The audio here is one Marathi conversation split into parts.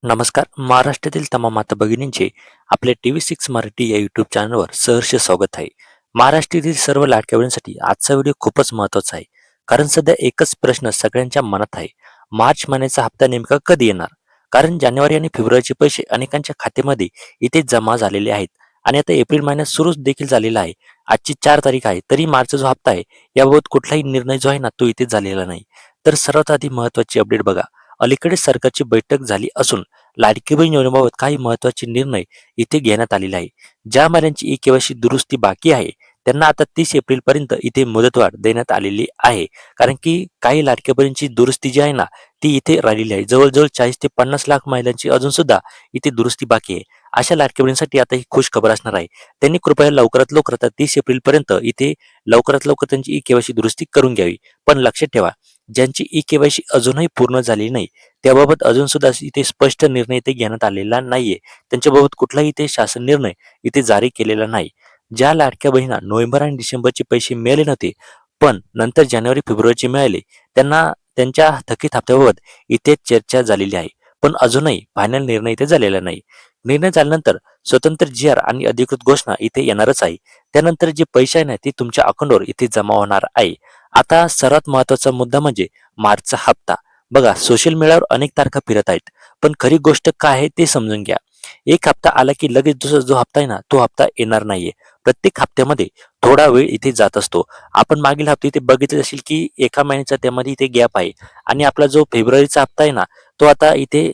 नमस्कार. महाराष्ट्रातील तमाम माता भगिनींचे आपल्या TV6 मराठी या यूट्यूब चॅनलवर सहर्ष स्वागत आहे. महाराष्ट्रातील सर्व लाडक्या बहिणींसाठी आजचा व्हिडिओ खूपच महत्त्वाचा आहे. कारण सध्या एकच प्रश्न सगळ्यांच्या मनात आहे. मार्च महिन्याचा हप्ता नेमका कधी येणार? कारण जानेवारी आणि फेब्रुवारीचे पैसे अनेकांच्या खात्यामध्ये इथे जमा झालेले आहेत आणि आता एप्रिल महिन्यात सुरू देखील झालेला आहे. आजची 4 तारीख आहे, तरी मार्चचा जो हप्ता आहे याबाबत कुठलाही निर्णय जो आहे ना तो इथे झालेला नाही. तर सर्वात आधी महत्त्वाची अपडेट बघा. अलीकडे सरकारची बैठक झाली असून लाडकी बहीण योजनेबाबत काही महत्त्वाचे निर्णय इथे घेण्यात आलेले आहे. ज्या महिलांची ई-के-वाय-सी दुरुस्ती बाकी आहे, त्यांना आता 30 एप्रिलपर्यंत इथे मुदतवाढ देण्यात आलेली आहे. कारण की काही लाडक्या बहिणींची दुरुस्ती जी आहे ना, ती इथे राहिलेली आहे. जवळ-जवळ 40 ते 50 लाख महिलांची अजून सुद्धा इथे दुरुस्ती बाकी आहे. अशा लाडक्या बहिणींसाठी आता ही खुश खबर असणार आहे. त्यांनी कृपया लवकरात लवकर आता 30 एप्रिलपर्यंत इथे लवकरात लवकर त्यांची ई-के-वाय-सी दुरुस्ती करून घ्यावी. पण लक्षात ठेवा, ज्यांची ई-के-वाय-सी अजूनही पूर्ण झालेली नाही, त्याबाबत अजून सुद्धा इथे स्पष्ट निर्णय इथे घेण्यात आलेला नाहीये. त्यांच्याबाबत कुठलाही इथे शासन निर्णय इथे जारी केलेला नाही. ज्या लाडक्या बहिणींना नोव्हेंबर आणि डिसेंबरचे पैसे मिळाले नव्हते, पण नंतर जानेवारी, फेब्रुवारीचे मिळाले, त्यांना त्यांच्या थकीत हप्त्याबाबत इथे चर्चा झालेली आहे. पण अजूनही फायनल निर्णय इथे झालेला नाही. निर्णय झाल्यानंतर स्वतंत्र जी-आर आणि अधिकृत घोषणा इथे येणारच आहे. त्यानंतर जे पैसे आहे ना, ते तुमच्या अकाउंटवर इथे जमा होणार आहे. आता सर्वात महत्त्वाचा मुद्दा म्हणजे मार्चचा हप्ता. बघा, सोशल मीडियावर अनेक तारखा फिरत आहेत, पण खरी गोष्ट काय आहे ते समजून घ्या. एक हप्ता आला की लगेच दुसरा जो हप्ता आहे ना, तो हप्ता येणार नाहीये. प्रत्येक हप्त्यामध्ये थोडा वेळ इथे जात असतो. आपण मागील हप्ते इथे बघितले असेल की एका महिन्याचा त्यामध्ये इथे गॅप आहे आणि आपला जो फेब्रुवारीचा हप्ता आहे ना, तो आता इथे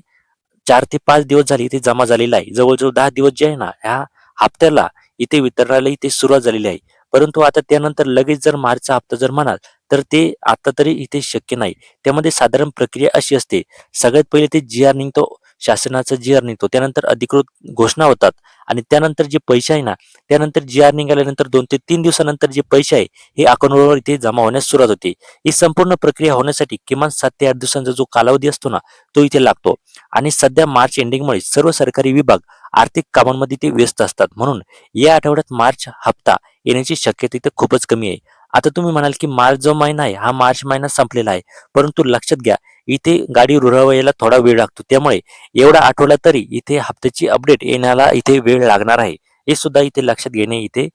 4 ते 5 दिवस झाले इथे जमा झालेला आहे. जवळ-जवळ 10 दिवस जे आहे ना, ह्या हप्त्याला इथे वितरणाला इथे सुरुवात झालेली आहे. परंतु आता त्यानंतर लगेच जर मार्चचा हप्ता जर म्हणाल, तर ते आता तरी इथे शक्य नाही. त्यामध्ये साधारण प्रक्रिया अशी असते. सगळ्यात पहिले ते जी-आर निघतो, शासनाचा जी-आर निघतो. त्यानंतर अधिकृत घोषणा होतात आणि त्यानंतर जे पैसे आहे ना, त्यानंतर जी-आर निघाल्यानंतर 2 ते 3 दिवसानंतर जे पैसे आहे, हे अकाउंटवर इथे जमा होण्यास सुरुवात होते. ही संपूर्ण प्रक्रिया होण्यासाठी किमान 7 ते 8 दिवसांचा जो कालावधी असतो ना, तो इथे लागतो आणि सध्या मार्च एंडिंगमुळे सर्व सरकारी विभाग आर्थिक कामांमध्ये ते व्यस्त असतात. म्हणून या आठवड्यात मार्च हप्ता येण्याची शक्यता इथे खूपच कमी आहे. आता तुम्ही म्हणाल की मार्च जो महिना आहे हा मार्च महिना संपलेला आहे. परंतु लक्षात घ्या, इथे गाडी रुळावयाला थोडा वेळ लागतो. त्यामुळे एवढा आठवडा तरी इथे हप्त्याची अपडेट येण्याला इथे वेळ लागणार आहे. हे सुद्धा इथे लक्षात घेणे इथे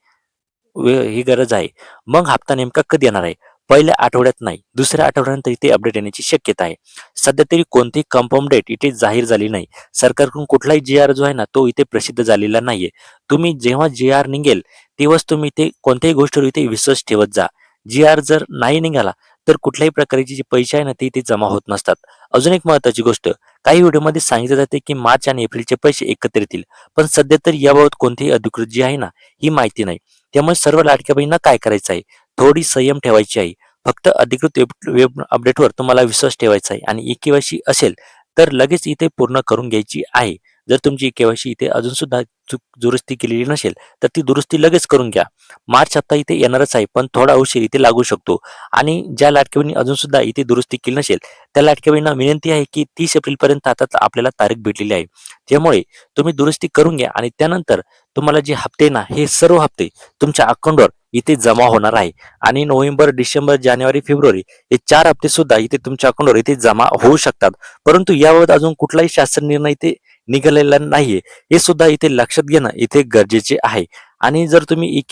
ही गरज आहे. मग हप्ता नेमका कधी येणार आहे? पहिल्या आठवड्यात नाही, दुसऱ्या आठवड्यानंतर इथे अपडेट येण्याची शक्यता आहे. सध्या तरी कोणतीही कन्फर्म डेट इथे जाहीर झाली नाही. सरकारकडून कुठलाही जी-आर जो आहे ना, तो इथे प्रसिद्ध झालेला नाहीये. तुम्ही जेव्हा जी-आर निघेल, तेव्हाच तुम्ही इथे कोणत्याही गोष्टीवर इथे विश्वास ठेवत जा. जी-आर जर नाही निघाला, तर कुठल्याही प्रकारचे जे पैसे आहे ना, ते इथे जमा होत नसतात. अजून एक महत्त्वाची गोष्ट, काही व्हिडिओमध्ये सांगितले जाते की मार्च आणि एप्रिलचे पैसे एकत्र येतील. पण सध्या तरी याबाबत कोणतीही अधिकृत जी आहे ना, ही माहिती नाही. त्यामुळे सर्व लाडक्या बहिणींना काय करायचं आहे? थोडी संयम ठेवायची आहे. फक्त अधिकृत वेब अपडेटवर तुम्हाला विश्वास ठेवायचा आहे आणि ई-के-वाय-सी असेल, तर लगेच इथे पूर्ण करून घ्यायची आहे. जर तुमची ई-के-वाय-सी इथे अजून सुद्धा दुरुस्ती केलेली नसेल, तर ती दुरुस्ती लगेच करून घ्या. मार्च हप्ता इथे येणारच आहे, पण थोडा उशीर इथे लागू शकतो आणि ज्या लाडक्या बहिणी अजून सुद्धा इथे दुरुस्ती केली नसेल, त्या लाडक्या बहिणींना विनंती आहे की 30 एप्रिलपर्यंत आता आपल्याला तारीख भेटलेली आहे. त्यामुळे तुम्ही दुरुस्ती करून घ्या आणि त्यानंतर तुम्हाला जे हप्ते ना, हे सर्व हप्ते तुमच्या अकाउंटवर इथे जमा होणार आहे आणि नोव्हेंबर, डिसेंबर, जानेवारी, फेब्रुवारी हे 4 हप्ते सुद्धा इथे तुमच्या अकाउंटवर इथे जमा होऊ शकतात. परंतु याबाबत अजून कुठलाही शासन निर्णय इथे निघालेला नाहीये. हे सुद्धा इथे लक्षात घेणं इथे गरजेचे आहे आणि जर तुम्ही